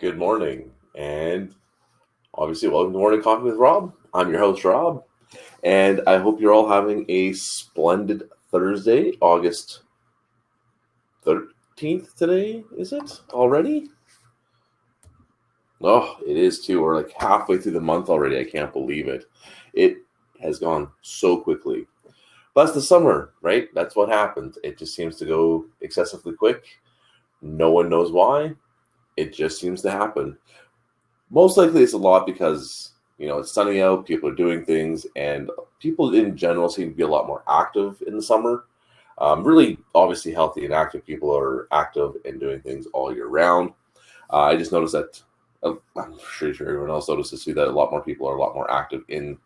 Good morning, and obviously, welcome to Morning Coffee with Rob. I'm your host, Rob, and I hope you're all having a splendid Thursday, August 13th today, is it already? Oh, it is too. We're like halfway through the month already. I can't believe it. It has gone so quickly. But it's the summer, right? That's what happens. It just seems to go excessively quick. No one knows why. It just seems to happen. Most likely it's a lot because, it's sunny out, people are doing things, and people in general seem to be a lot more active in the summer. Really, obviously, healthy and active people are active and doing things all year round. I just noticed that, I'm pretty sure everyone else notices too, that a lot more people are a lot more active in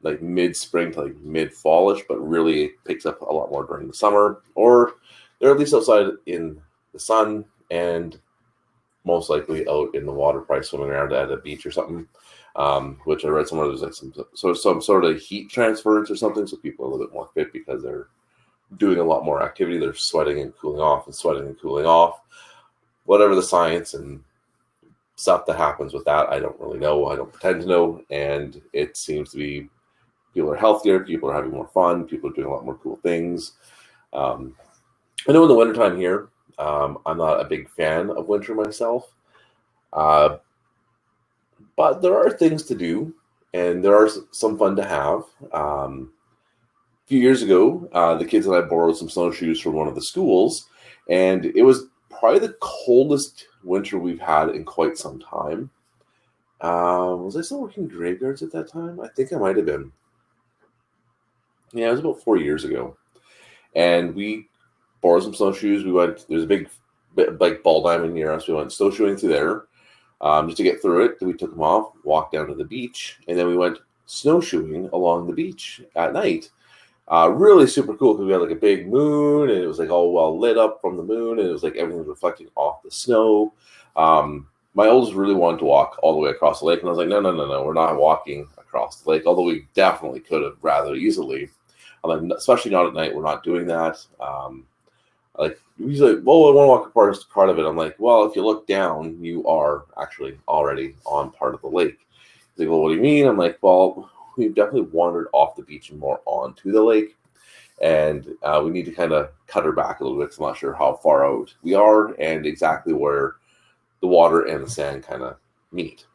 like mid-spring to like mid-fallish, but really it picks up a lot more during the summer, or they're at least outside in the sun and most likely out in the water, probably swimming around at a beach or something. Which I read somewhere there's like some sort of heat transference or something, so people are a little bit more fit because they're doing a lot more activity. They're sweating and cooling off and sweating and cooling off. Whatever the science and stuff that happens with that, I don't really know. I don't pretend to know, and it seems to be people are healthier, people are having more fun, people are doing a lot more cool things. Um, I know in the wintertime here, I'm not a big fan of winter myself. Uh, But there are things to do, and there are some fun to have. A few years ago, the kids and I borrowed some snowshoes from one of the schools, and it was probably the coldest winter we've had in quite some time. Was I still working graveyards at that time? I think I might have been. Yeah, it was about 4 years ago, and we borrowed some snowshoes. We went. There's a big, like ball diamond near us. We went snowshoeing through there. Just to get through it. Then we took them off, walked down to the beach, and then we went snowshoeing along the beach at night. Really super cool because we had like a big moon, and it was like all well lit up from the moon, and it was like everything was reflecting off the snow. My oldest really wanted to walk all the way across the lake, and I was like, no, no, no, no, we're not walking across the lake, although we definitely could have rather easily. I'm like, especially not at night, we're not doing that. Like he's like, well, I want to walk across part of it. I'm like, well, if you look down, you are actually already on part of the lake. He's like, well, what do you mean? I'm like, well, we've definitely wandered off the beach and more onto the lake, and we need to kind of cut her back a little bit. 'Cause I'm not sure how far out we are and exactly where the water and the sand kind of meet.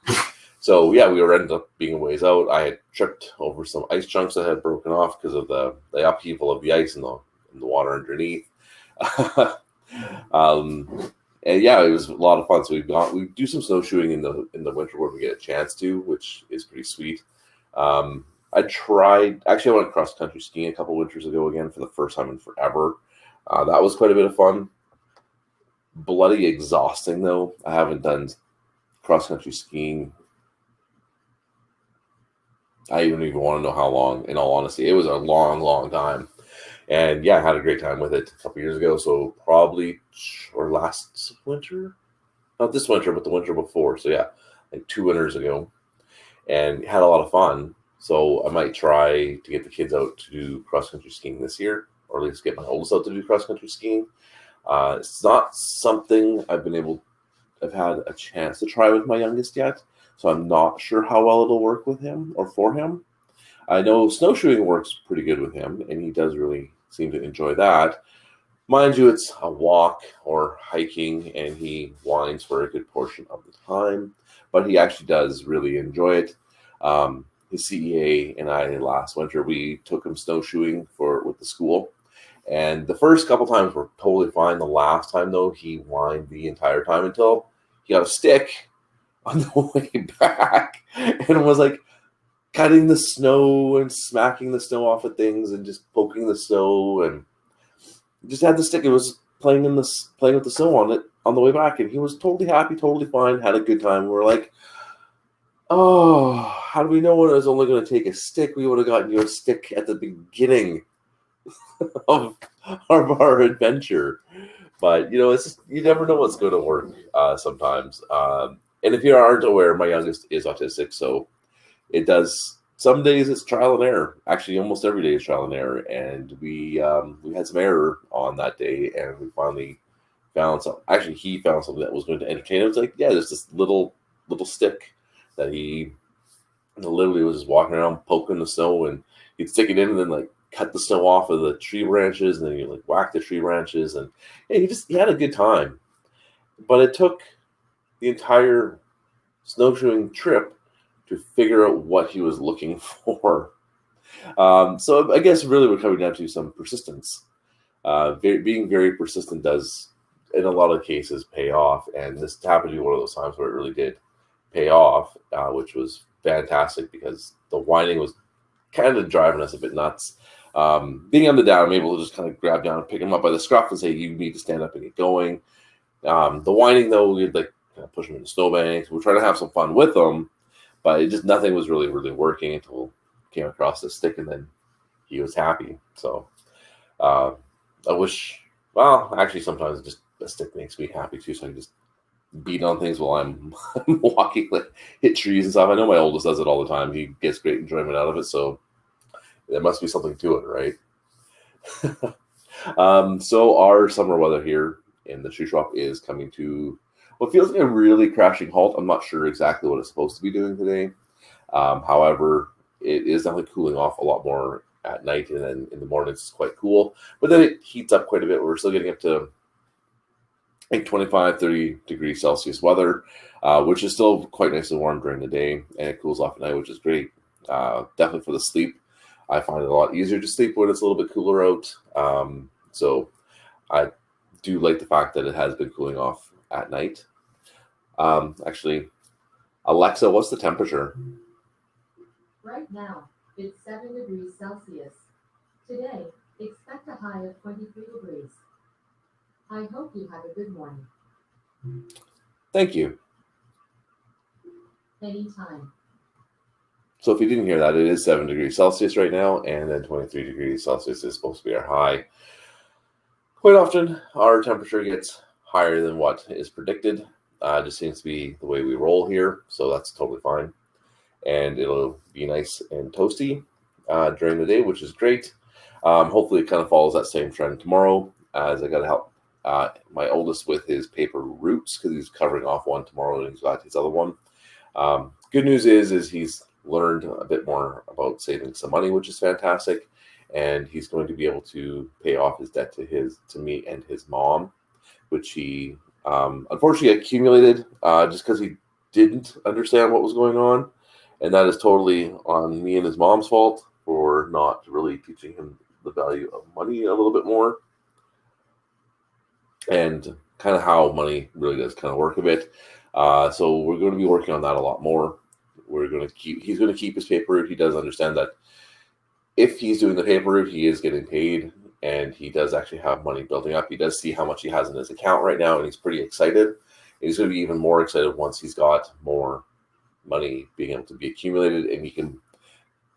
So yeah, we were ended up being a ways out. I had tripped over some ice chunks that had broken off because of the upheaval of the ice and the water underneath. um, and yeah, it was a lot of fun. So we do some snowshoeing in the winter when we get a chance to, which is pretty sweet. I tried actually I went cross country skiing a couple winters ago again for the first time in forever. That was quite a bit of fun. Bloody exhausting though. I haven't done cross country skiing. I don't even want to know how long. In all honesty, it was a long, long time. And yeah, I had a great time with it a couple years ago. So probably or last winter, not this winter, but the winter before. So yeah, like 2 winters ago, and had a lot of fun. So I might try to get the kids out to do cross country skiing this year, or at least get my oldest out to do cross country skiing. It's not something I've had a chance to try with my youngest yet, so I'm not sure how well it'll work with him or for him. I know snowshoeing works pretty good with him, and he does really seem to enjoy that. Mind you, it's a walk or hiking, and he whines for a good portion of the time, but he actually does really enjoy it. His CEA and I last winter we took him snowshoeing with the school, and the first couple times were totally fine. The last time though, he whined the entire time until he got a stick on the way back, and was like cutting the snow and smacking the snow off of things and just poking the snow, and just had the stick. It was playing with the snow on it on the way back, and he was totally happy, totally fine, had a good time. We were like, oh, how do we know when it was only going to take a stick? We would have gotten you a stick at the beginning of our adventure. But it's just, you never know what's going to work sometimes. And if you aren't aware, my youngest is autistic, so it does. Some days it's trial and error. Actually, almost every day is trial and error. And we had some error on that day, and we finally found some. Actually, he found something that was going to entertain him. It's like, yeah, there's this little stick that he literally was just walking around poking the snow, and he'd stick it in and then like cut the snow off of the tree branches, and then he'd like whack the tree branches, and yeah, he had a good time. But it took the entire snowshoeing trip to figure out what he was looking for. So I guess really we're coming down to some persistence. Being very persistent does, in a lot of cases, pay off, and this happened to be one of those times where it really did pay off, which was fantastic because the whining was kind of driving us a bit nuts. Being on the down, I'm able to just kind of grab down and pick him up by the scruff and say, "You need to stand up and get going." The whining, though, we'd like kind of push him into snowbanks. We're trying to have some fun with him, but it just nothing was really working until we came across this stick, and then he was happy. So I wish. Well, actually, sometimes just a stick makes me happy too, so I can just beat on things while I'm walking, like hit trees and stuff. I know my oldest does it all the time. He gets great enjoyment out of it, so there must be something to it, right? So our summer weather here in the shoe shop is coming to what feels like a really crashing halt. I'm not sure exactly what it's supposed to be doing today. However, it is definitely cooling off a lot more at night, and then in the mornings it's quite cool. But then it heats up quite a bit. We're still getting up to like 25, 30 degrees Celsius weather, which is still quite nice and warm during the day, and it cools off at night, which is great. Definitely for the sleep. I find it a lot easier to sleep when it's a little bit cooler out. So I do like the fact that it has been cooling off at night. Actually, Alexa, what's the temperature? Right now, it's 7 degrees Celsius. Today, expect a high of 23 degrees. I hope you have a good morning. Thank you. Anytime. So if you didn't hear that, it is 7 degrees Celsius right now, and then 23 degrees Celsius is supposed to be our high. Quite often, our temperature gets higher than what is predicted. Just seems to be the way we roll here, so that's totally fine. And it'll be nice and toasty during the day, which is great. Hopefully, it kind of follows that same trend tomorrow, as I got to help my oldest with his paper routes because he's covering off one tomorrow and he's got his other one. Good news is he's learned a bit more about saving some money, which is fantastic, and he's going to be able to pay off his debt to me and his mom, which he unfortunately accumulated just because he didn't understand what was going on, and that is totally on me and his mom's fault for not really teaching him the value of money a little bit more, and kind of how money really does kind of work a bit. So we're going to be working on that a lot more. He's going to keep his paper route. He does understand that if he's doing the paper route, he is getting paid, and he does actually have money building up. He does see how much he has in his account right now, and he's pretty excited. And he's going to be even more excited once he's got more money being able to be accumulated, and he can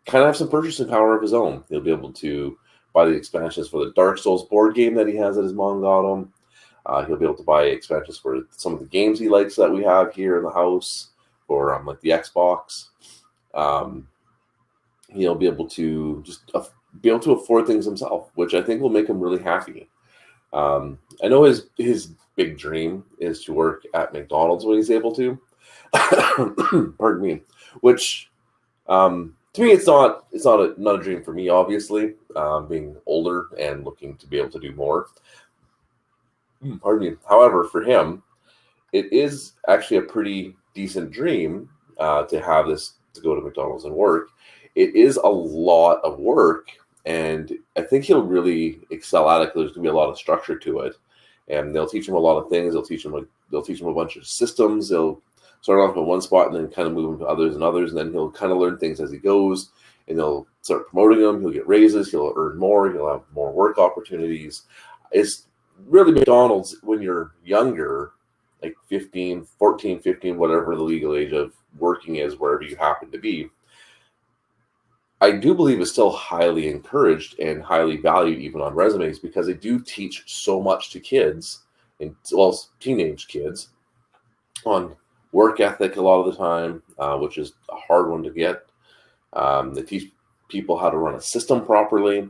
kind of have some purchasing power of his own. He'll be able to buy the expansions for the Dark Souls board game that he has that his mom got him. He'll be able to buy expansions for some of the games he likes that we have here in the house, or like the Xbox. He'll be able to just be able to afford things himself, which I think will make him really happy. I know his big dream is to work at McDonald's when he's able to. Pardon me. Which to me, it's not a dream for me, obviously, being older and looking to be able to do more. Pardon me. However, for him, it is actually a pretty decent dream to have this, to go to McDonald's and work. It is a lot of work, and I think he'll really excel at it because there's going to be a lot of structure to it, and they'll teach him a lot of things. They'll teach him a bunch of systems. They'll start off at one spot and then kind of move him to others, and then he'll kind of learn things as he goes, and they'll start promoting him. He'll get raises. He'll earn more. He'll have more work opportunities. It's really McDonald's when you're younger, like 15, 14, 15, whatever the legal age of working is, wherever you happen to be, I do believe is still highly encouraged and highly valued even on resumes, because they do teach so much to kids, and well, teenage kids, on work ethic a lot of the time, which is a hard one to get. They teach people how to run a system properly.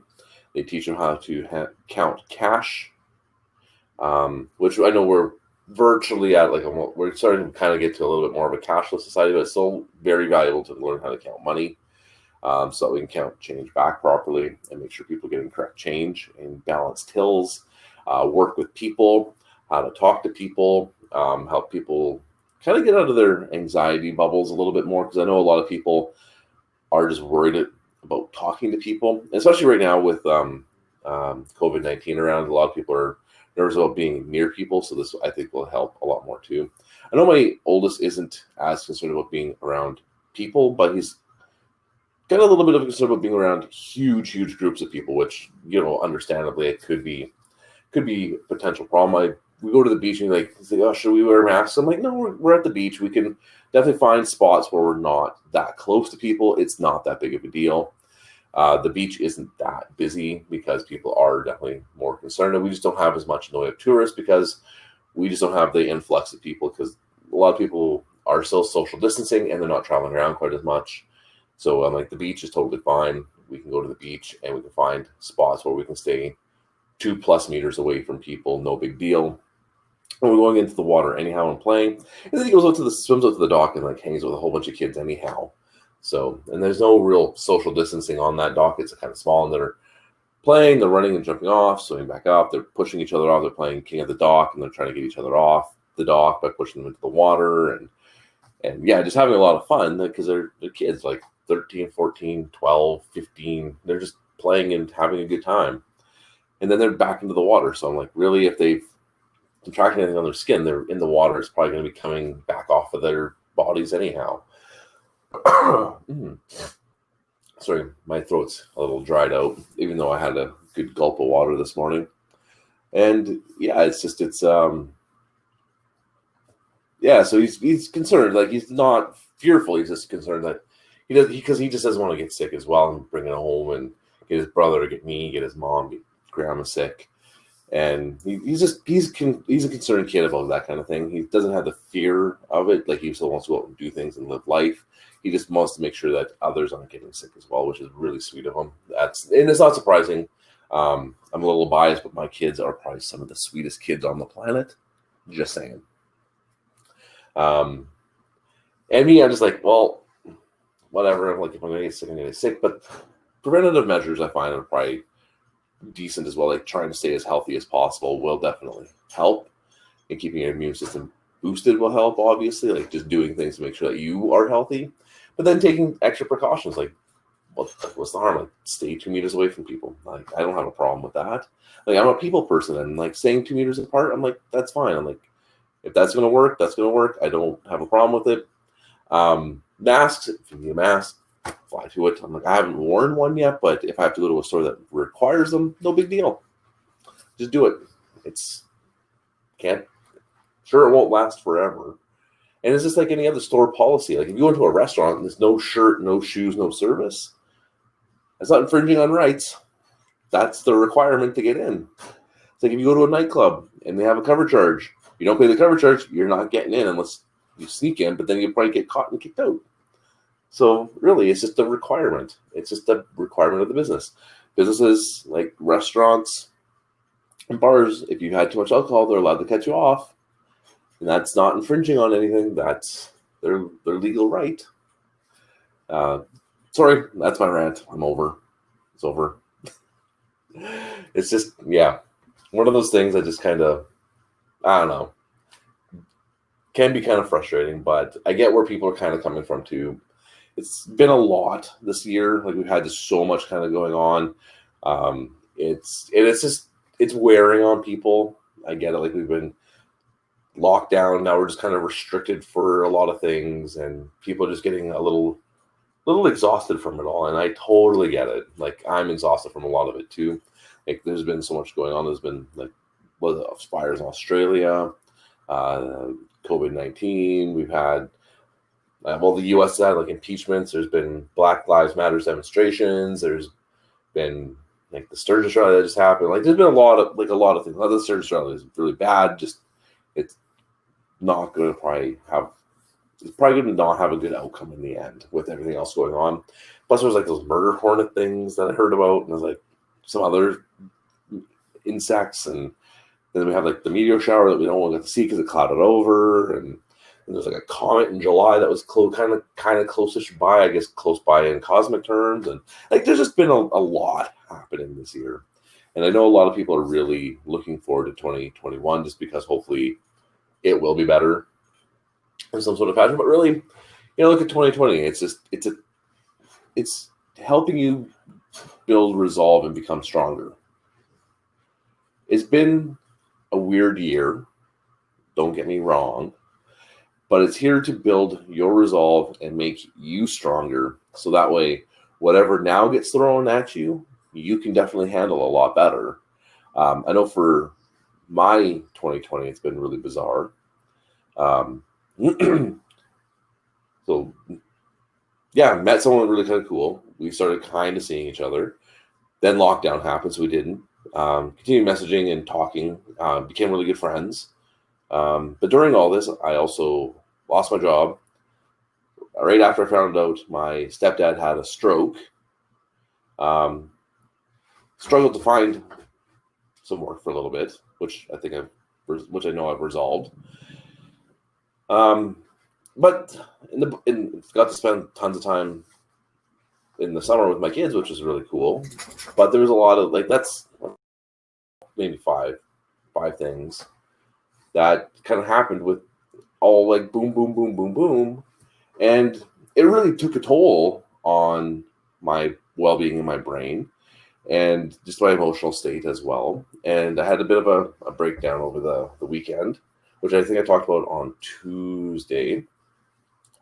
They teach them how to count cash. which I know we're virtually at we're starting to kind of get to a little bit more of a cashless society, but it's still very valuable to learn how to count money, so that we can count change back properly and make sure people are getting correct change and balanced tills, work with people, how to talk to people, help people kind of get out of their anxiety bubbles a little bit more, because I know a lot of people are just worried about talking to people, especially right now with COVID-19 around. A lot of people are nervous about being near people, so this I think will help a lot more too. I know my oldest isn't as concerned about being around people, but he's got a little bit of concern about being around huge groups of people, which, understandably, it could be a potential problem. We go to the beach and he's like, oh, should we wear masks? I'm like, no, we're at the beach. We can definitely find spots where we're not that close to people. It's not that big of a deal. The beach isn't that busy because people are definitely more concerned, and we just don't have as much in the way of tourists because we just don't have the influx of people, because a lot of people are still social distancing and they're not traveling around quite as much. So I'm like, the beach is totally fine. We can go to the beach and we can find spots where we can stay 2+ meters away from people. No big deal. And we're going into the water anyhow and playing. And then he swims out to the dock and hangs with a whole bunch of kids anyhow. So, and there's no real social distancing on that dock. It's kind of small, and they're playing, they're running and jumping off, swimming back up. They're pushing each other off. They're playing king of the dock, and they're trying to get each other off the dock by pushing them into the water. And yeah, just having a lot of fun, because they're kids 13, 14, 12, 15. They're just playing and having a good time. And then they're back into the water. So I'm like, really, if they've contracted anything on their skin, they're in the water. It's probably going to be coming back off of their bodies anyhow. Sorry, my throat's a little dried out, even though I had a good gulp of water this morning. And yeah, yeah, so he's concerned. He's not fearful. He's just concerned that because he just doesn't want to get sick as well and bring it home and get his brother, get me, get his mom, get grandma sick. And he's a concerned kid about that kind of thing. He doesn't have the fear of it. He still wants to go out and do things and live life. He just wants to make sure that others aren't getting sick as well, which is really sweet of him. And it's not surprising. I'm a little biased, but my kids are probably some of the sweetest kids on the planet. Just saying. And me, I'm just like, well, whatever. I'm like, if I'm going to get sick, I'm going to get sick. But preventative measures, I find, are probably decent as well. Trying to stay as healthy as possible will definitely help, and keeping your immune system boosted will help, obviously. Just doing things to make sure that you are healthy, but then taking extra precautions. What's the harm? Stay 2 meters away from people. I don't have a problem with that. I'm a people person, and staying 2 meters apart, I'm like, that's fine. I'm like, if that's going to work, that's going to work. I don't have a problem with it. Masks, if you need a mask, fly to it. I'm like, I haven't worn one yet, but if I have to go to a store that requires them, no big deal. Just do it. Sure, it won't last forever. And it's just like any other store policy. If you go into a restaurant and there's no shirt, no shoes, no service, that's not infringing on rights. That's the requirement to get in. It's like if you go to a nightclub and they have a cover charge, you don't pay the cover charge, you're not getting in unless you sneak in, but then you probably get caught and kicked out. So really, it's just a requirement. It's just a requirement of the business. Businesses like restaurants and bars, if you had too much alcohol, they're allowed to cut you off. And that's not infringing on anything. That's their legal right. Sorry, that's my rant. I'm over. It's over. It's just, yeah, one of those things that just kind of, I don't know, can be kind of frustrating, but I get where people are kind of coming from too. It's been a lot this year. We've had just so much kind of going on. It's wearing on people. I get it. We've been locked down. Now we're just kind of restricted for a lot of things, and people are just getting a little exhausted from it all. And I totally get it. I'm exhausted from a lot of it too. There's been so much going on. There's been fires in Australia, COVID-19. We've had the U.S. had impeachments. There's been Black Lives Matter demonstrations. There's been the Sturgis rally that just happened. There's been a lot of things. The Sturgis rally is really bad. Just it's not going to probably going to not have a good outcome in the end with everything else going on. Plus, there's those murder hornet things that I heard about, and there's some other insects, and Then we have like the meteor shower that we don't get to see because it clouded over, and there's like a comet in July that was kind of close-ish by, I guess, close by in cosmic terms, and like there's just been a lot happening this year, and I know a lot of people are really looking forward to 2021 just because hopefully it will be better in some sort of fashion. But really, look at 2020. It's helping you build resolve and become stronger. It's been a weird year, don't get me wrong, but it's here to build your resolve and make you stronger. So that way, whatever now gets thrown at you, you can definitely handle a lot better. I know for my 2020, it's been really bizarre. So yeah, met someone really kind of cool. We started kind of seeing each other. Then lockdown happened, so we didn't. Continued messaging and talking, became really good friends. But during all this, I also lost my job. Right after I found out my stepdad had a stroke, struggled to find some work for a little bit, which I know I've resolved. But got to spend tons of time in the summer with my kids, which was really cool. But there was a lot of that's maybe five things that kind of happened with all like boom, boom, boom, boom, boom. And it really took a toll on my well-being in my brain and just my emotional state as well. And I had a bit of a breakdown over the weekend, which I think I talked about on Tuesday.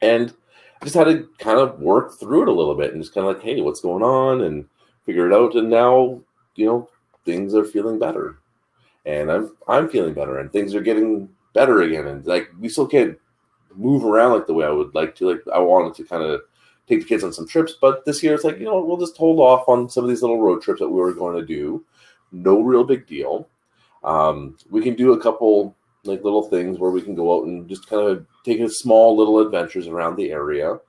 And I just had to kind of work through it a little bit and just kind of like, hey, what's going on? And figure it out. And now, things are feeling better. And I'm feeling better and things are getting better again. And like we still can't move around like the way I would like to. Like I wanted to kind of take the kids on some trips, but this year it's like, we'll just hold off on some of these little road trips that we were going to do. No real big deal. We can do a couple like little things where we can go out and just kind of take a small little adventures around the area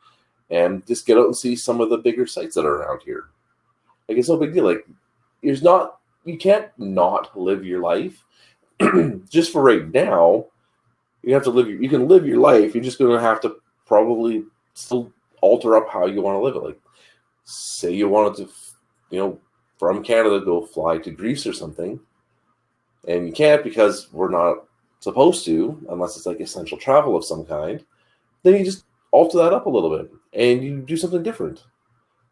and just get out and see some of the bigger sites that are around here. Like it's no big deal. Like you can't not live your life. Just for right now, you can live your life. You're just going to have to probably still alter up how you want to live it. Like, say you wanted to, from Canada go fly to Greece or something, and you can't because we're not supposed to, unless it's like essential travel of some kind. Then you just alter that up a little bit and you do something different.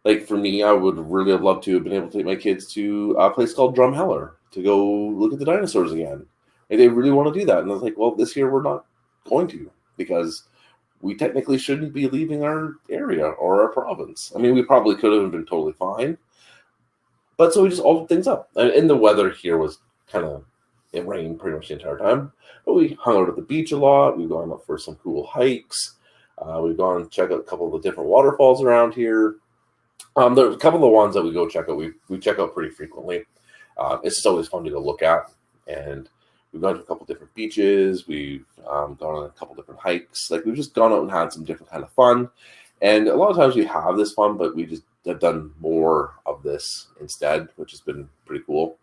Like for me, I would really have loved to have been able to take my kids to a place called Drumheller to go look at the dinosaurs again. And they really want to do that. And I was like, well, this year we're not going to because we technically shouldn't be leaving our area or our province. I mean, we probably could have been totally fine. But so we just altered things up. And the weather here was it rained pretty much the entire time. But we hung out at the beach a lot. We've gone up for some cool hikes. We've gone and checked out a couple of the different waterfalls around here. There's a couple of the ones that we go check out. We check out pretty frequently. It's just always fun to go look at. And we've gone to a couple of different beaches. We've gone on a couple of different hikes. Like we've just gone out and had some different kind of fun. And a lot of times we have this fun, but we just have done more of this instead, which has been pretty cool.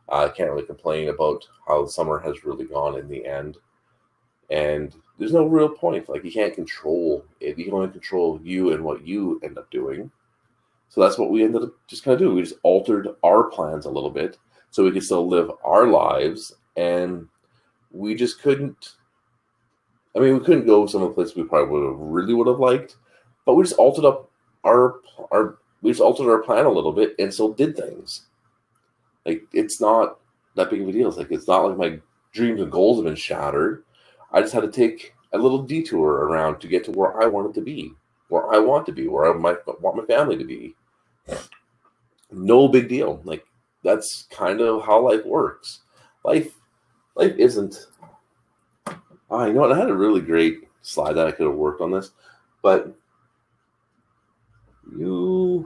I can't really complain about how the summer has really gone in the end. And there's no real point. Like you can't control it. You can only control you and what you end up doing. So that's what we ended up just kind of doing. We just altered our plans a little bit so we could still live our lives. And we just couldn't. I mean, we couldn't go some of the places we probably would have liked, but we just altered up we just altered our plan a little bit and still did things. Like it's not that big of a deal. It's not like my dreams and goals have been shattered. I just had to take a little detour around to get to where I wanted to be, where I want to be, where I want my family to be. No big deal. Like that's kind of how life works. Life isn't. I know, and I had a really great slide that I could have worked on this, but I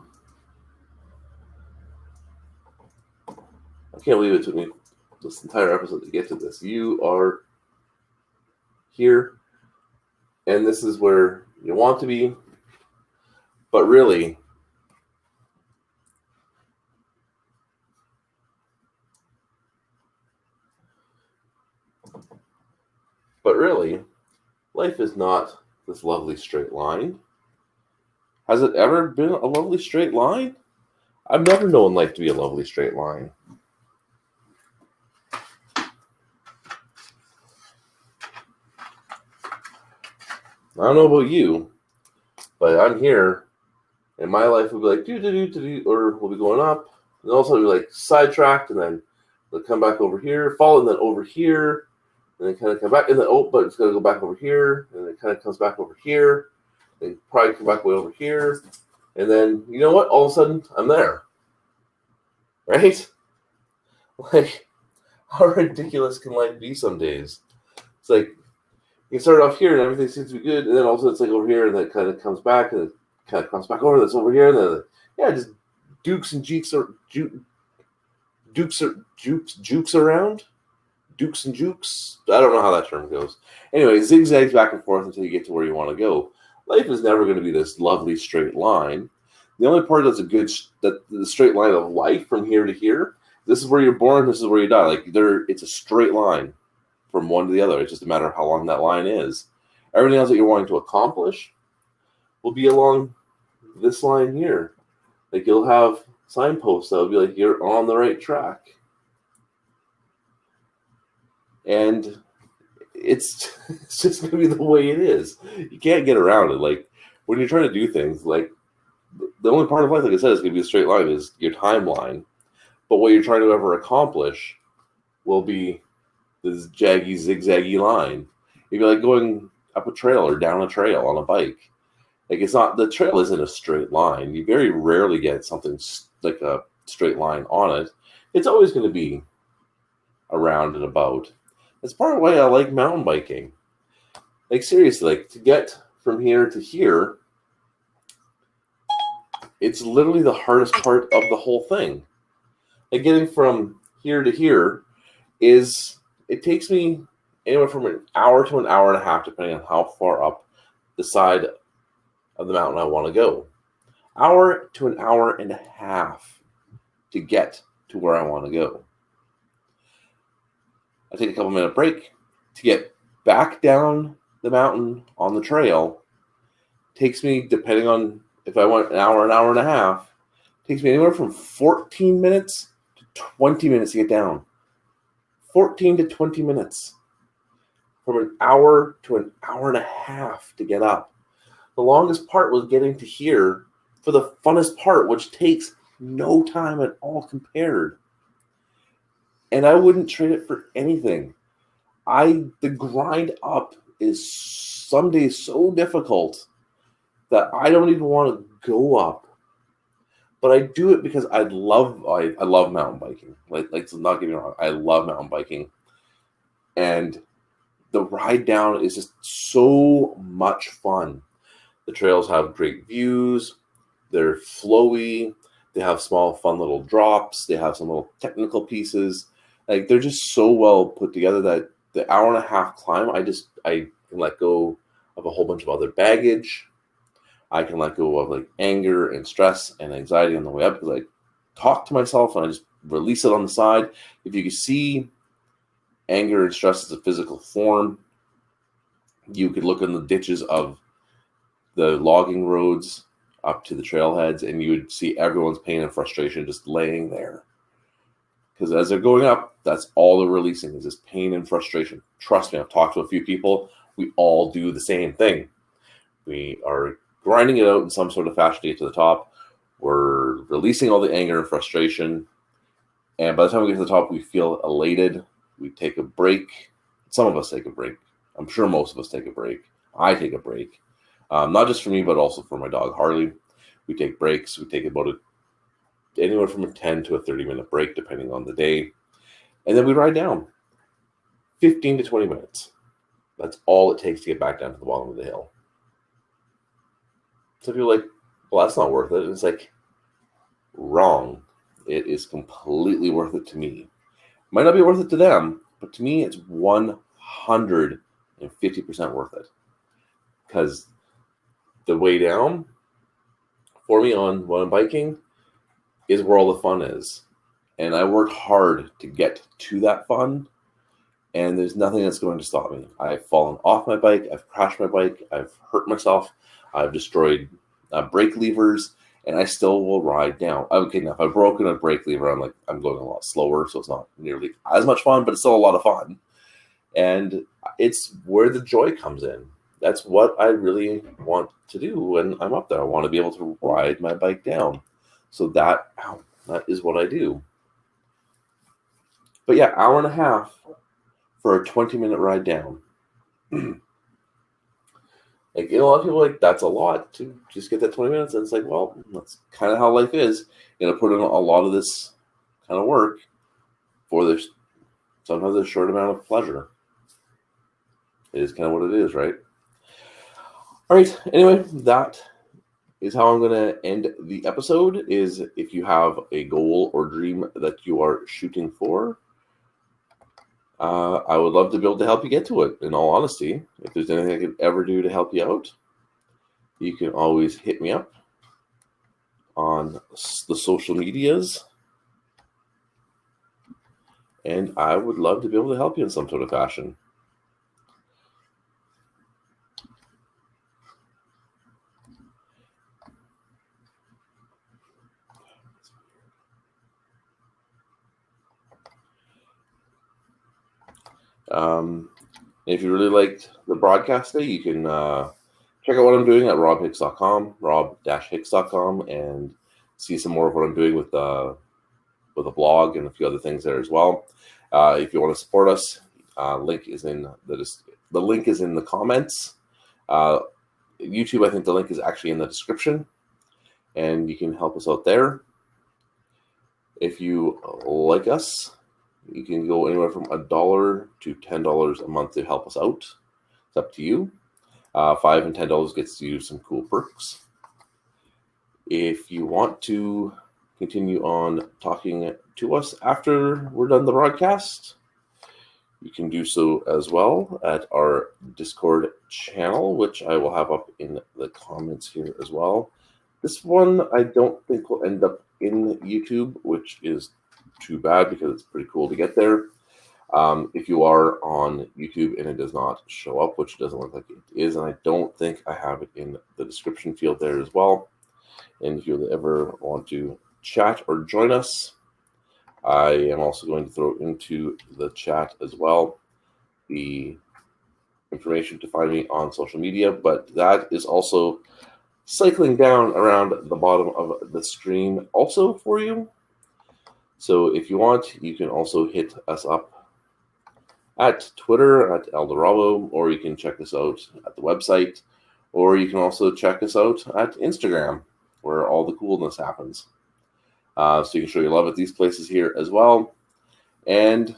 can't believe it took me this entire episode to get to this. You are here, and this is where you want to be, but really, But really, life is not this lovely straight line. Has it ever been a lovely straight line? I've never known life to be a lovely straight line. I don't know about you, but I'm here, and my life will be like do, or we'll be going up, and all of a sudden we'll be like sidetracked, and then we'll come back over here, fall, and then over here, and then kind of come back, and then but it's gonna go back over here, and it kind of comes back over here, and probably come back way over here, and then you know what? All of a sudden I'm there, right? Like, how ridiculous can life be some days? It's like you start off here and everything seems to be good, and then all of a sudden it's like over here, and then it kind of comes back, and it kind of comes back over. That's over here, and then just dukes and jukes around. Dukes and jukes. I don't know how that term goes. Anyway, zigzags back and forth until you get to where you want to go. Life is never going to be this lovely straight line. The only part that's the straight line of life from here to here. This is where you're born. This is where you die. Like it's a straight line from one to the other. It's just a matter of how long that line is. Everything else that you're wanting to accomplish will be along this line here. Like you'll have signposts that will be like you're on the right track. And it's just going to be the way it is. You can't get around it. Like when you're trying to do things, like the only part of life, like I said, is going to be a straight line, is your timeline. But what you're trying to ever accomplish will be this jaggy, zigzaggy line. If you're like going up a trail or down a trail on a bike, like the trail isn't a straight line. You very rarely get something like a straight line on it. It's always going to be around and about. That's part of why I like mountain biking. Like seriously, like to get from here to here, it's literally the hardest part of the whole thing. Like getting from here to here it takes me anywhere from an hour to an hour and a half, depending on how far up the side of the mountain I want to go. Hour to an hour and a half to get to where I want to go. I take a couple minute break to get back down the mountain on the trail. Takes me, depending on if I went an hour and a half, takes me anywhere from 14 minutes to 20 minutes to get down. 14 to 20 minutes. From an hour to an hour and a half to get up. The longest part was getting to here for the funnest part, which takes no time at all compared. And I wouldn't trade it for anything. The grind up is some days so difficult that I don't even want to go up. But I do it because I love mountain biking. Like not get me wrong, I love mountain biking. And the ride down is just so much fun. The trails have great views. They're flowy. They have small, fun little drops. They have some little technical pieces. Like they're just so well put together that the hour and a half climb, I can let go of a whole bunch of other baggage. I can let go of like anger and stress and anxiety on the way up because I talk to myself and I just release it on the side. If you can see anger and stress as a physical form, you could look in the ditches of the logging roads up to the trailheads and you would see everyone's pain and frustration just laying there. Because as they're going up, that's all they're releasing is this pain and frustration. Trust me, I've talked to a few people. We all do the same thing. We are grinding it out in some sort of fashion to get to the top. We're releasing all the anger and frustration. And by the time we get to the top, we feel elated. We take a break. Some of us take a break. I'm sure most of us take a break. I take a break. Not just for me, but also for my dog, Harley. We take breaks. We take anywhere from a 10 to a 30-minute break, depending on the day. And then we ride down 15 to 20 minutes. That's all it takes to get back down to the bottom of the hill. So people are like, well, that's not worth it. And it's like, wrong. It is completely worth it to me. Might not be worth it to them, but to me, it's 150% worth it. Because the way down, for me when I'm biking, is where all the fun is. And I worked hard to get to that fun. and there's nothing that's going to stop me. I've fallen off my bike, I've crashed my bike, I've hurt myself, I've destroyed brake levers, and I still will ride down. Okay, now if I've broken a brake lever, I'm going a lot slower, so it's not nearly as much fun, but it's still a lot of fun. And it's where the joy comes in. That's what I really want to do when I'm up there. I want to be able to ride my bike down. So that is what I do. But yeah, hour and a half for a 20-minute ride down. Like, a lot of people that's a lot to just get that 20 minutes. And it's like, well, that's kind of how life is. You're going to put in a lot of this kind of work for this, sometimes a short amount of pleasure. It is kind of what it is, right? All right. Anyway, that is how I'm going to end the episode. Is if you have a goal or dream that you are shooting for, I would love to be able to help you get to it, in all honesty. If there's anything I could ever do to help you out, you can always hit me up on the social medias. And I would love to be able to help you in some sort of fashion. If you really liked the broadcast today, you can check out what I'm doing at robhicks.com, rob-hicks.com, and see some more of what I'm doing with a blog and a few other things there as well. If you want to support us, link is in the link is in the comments. YouTube, I think the link is actually in the description, and you can help us out there. If you like us, you can go anywhere from $1 to $10 a month to help us out. It's up to you. $5 and $10 gets you some cool perks. If you want to continue on talking to us after we're done the broadcast, you can do so as well at our Discord channel, which I will have up in the comments here as well. This one I don't think will end up in YouTube, which is too bad because it's pretty cool to get there. If you are on YouTube and it does not show up, which doesn't look like it is, and I don't think I have it in the description field there as well. And if you ever want to chat or join us, I am also going to throw into the chat as well the information to find me on social media, but that is also cycling down around the bottom of the screen also for you. So if you want, you can also hit us up at Twitter at Eldorado, or you can check us out at the website, or you can also check us out at Instagram, where all the coolness happens. So you can show your love at these places here as well. And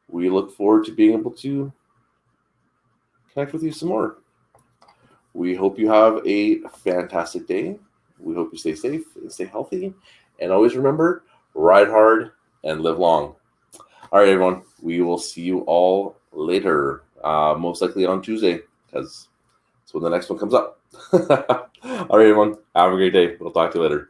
we look forward to being able to connect with you some more. We hope you have a fantastic day. We hope you stay safe and stay healthy. And always remember, ride hard and live long. All right, everyone. We will see you all later, most likely on Tuesday, because that's when the next one comes up. All right, everyone. Have a great day. We'll talk to you later.